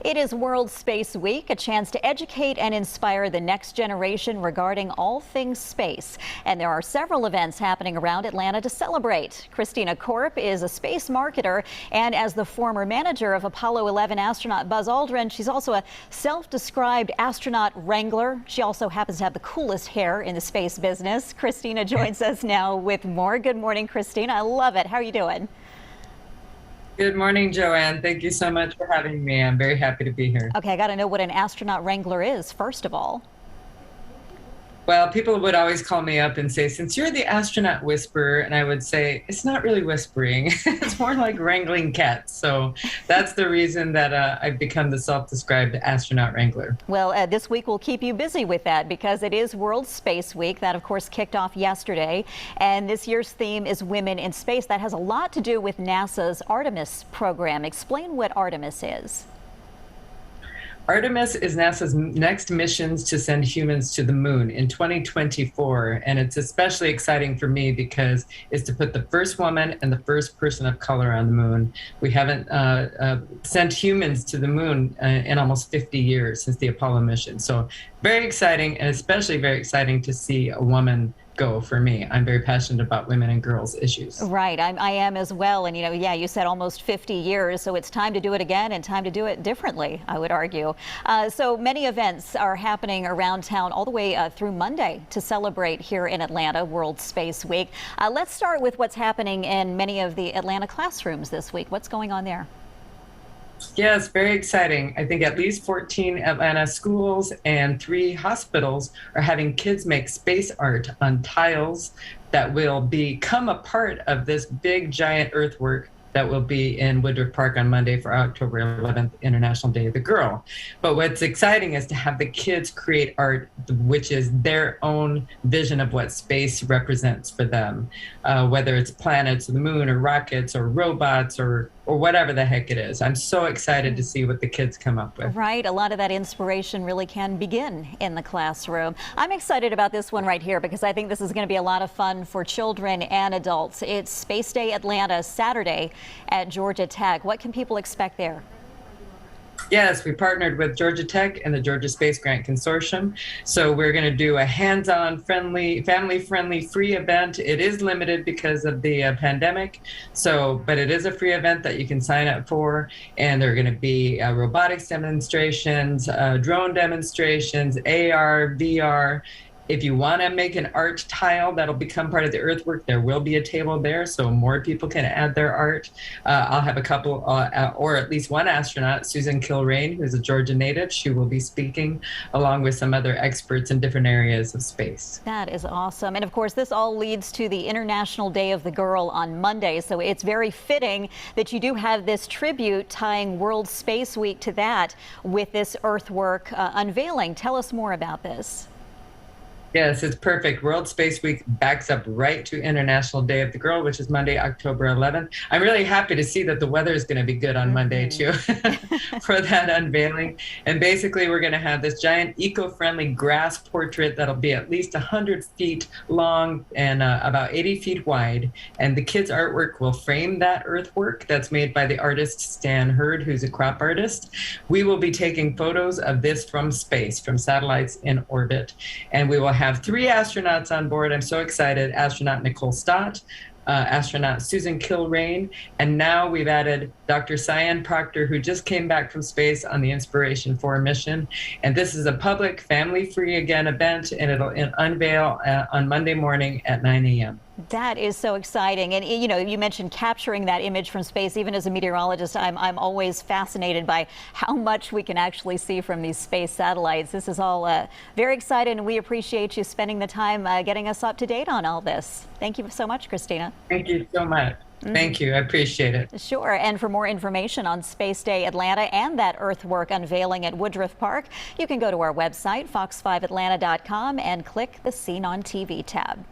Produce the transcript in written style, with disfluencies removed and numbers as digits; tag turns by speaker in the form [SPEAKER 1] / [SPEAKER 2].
[SPEAKER 1] It is World Space Week, a chance to educate and inspire the next generation regarding all things space. And there are several events happening around Atlanta to celebrate. Christina Korp is a space marketer, and as the former manager of Apollo 11 astronaut Buzz Aldrin, she's also a self-described astronaut wrangler. She also happens to have the coolest hair in the space business. Christina joins us now with more. Good morning, Christina. I love it. How are you doing?
[SPEAKER 2] Good morning, Joanne. Thank you so much for having me. I'm very happy to be here.
[SPEAKER 1] Okay, I got to know what an astronaut wrangler is, first of all.
[SPEAKER 2] Well, people would always call me up and say, since you're the astronaut whisperer, and I would say, it's not really whispering. It's more like wrangling cats. So that's the reason that I've become the self-described astronaut wrangler.
[SPEAKER 1] Well, this week will keep you busy with that because it is World Space Week. That, of course, kicked off yesterday. And this year's theme is Women in Space. That has a lot to do with NASA's Artemis program. Explain what Artemis is.
[SPEAKER 2] Artemis is NASA's next missions to send humans to the moon in 2024, and it's especially exciting for me because it's to put the first woman and the first person of color on the moon. We haven't sent humans to the moon in almost 50 years since the Apollo mission, so very exciting, and especially very exciting to see a woman go for me. I'm very passionate about women and girls issues.
[SPEAKER 1] Right, I am as well. And yeah, you said almost 50 years, so it's time to do it again and time to do it differently, I would argue. So many events are happening around town all the way through Monday to celebrate here in Atlanta, World Space Week. Let's start with what's happening in many of the Atlanta classrooms this week. What's going on there?
[SPEAKER 2] Yes, very exciting. I think at least 14 Atlanta schools and 3 hospitals are having kids make space art on tiles that will become a part of this big giant earthwork that will be in Woodruff Park on Monday for October 11th, International Day of the Girl. But what's exciting is to have the kids create art, which is their own vision of what space represents for them, whether it's planets or the moon or rockets or robots or whatever the heck it is. I'm so excited to see what the kids come up with.
[SPEAKER 1] Right, a lot of that inspiration really can begin in the classroom. I'm excited about this one right here because I think this is going to be a lot of fun for children and adults. It's Space Day Atlanta Saturday at Georgia Tech. What can people expect there?
[SPEAKER 2] Yes, we partnered with Georgia Tech and the Georgia Space Grant Consortium. So we're going to do a hands-on, friendly, family-friendly, free event. It is limited because of the pandemic, but it is a free event that you can sign up for. And there are going to be robotics demonstrations, drone demonstrations, AR, VR. If you want to make an art tile that'll become part of the earthwork, there will be a table there so more people can add their art. I'll have a couple, or at least one astronaut, Susan Kilrain, who's a Georgia native. She will be speaking along with some other experts in different areas of space.
[SPEAKER 1] That is awesome. And of course, this all leads to the International Day of the Girl on Monday. So it's very fitting that you do have this tribute tying World Space Week to that with this earthwork unveiling. Tell us more about this.
[SPEAKER 2] Yes, it's perfect. World Space Week backs up right to International Day of the Girl, which is Monday, October 11th. I'm really happy to see that the weather is going to be good on Monday, too, for that unveiling. And basically, we're going to have this giant eco-friendly grass portrait that'll be at least 100 feet long and about 80 feet wide. And the kids' artwork will frame that earthwork that's made by the artist Stan Hurd, who's a crop artist. We will be taking photos of this from space, from satellites in orbit, and we will have 3 astronauts on board. I'm so excited. Astronaut Nicole Stott, astronaut Susan Kilrain, and now we've added Dr. Cyan Proctor, who just came back from space on the Inspiration 4 mission. And this is a public, family-free again event, and it'll unveil on Monday morning at 9 a.m.
[SPEAKER 1] That is so exciting. And you know, you mentioned capturing that image from space. Even as a meteorologist, I'm always fascinated by how much we can actually see from these space satellites. This is all very exciting, and we appreciate you spending the time getting us up to date on all this. Thank you so much, Christina.
[SPEAKER 2] Thank you so much. Thank you. I appreciate it.
[SPEAKER 1] Sure. And for more information on Space Day Atlanta and that earthwork unveiling at Woodruff Park, you can go to our website, fox5atlanta.com, and click the Scene on TV tab.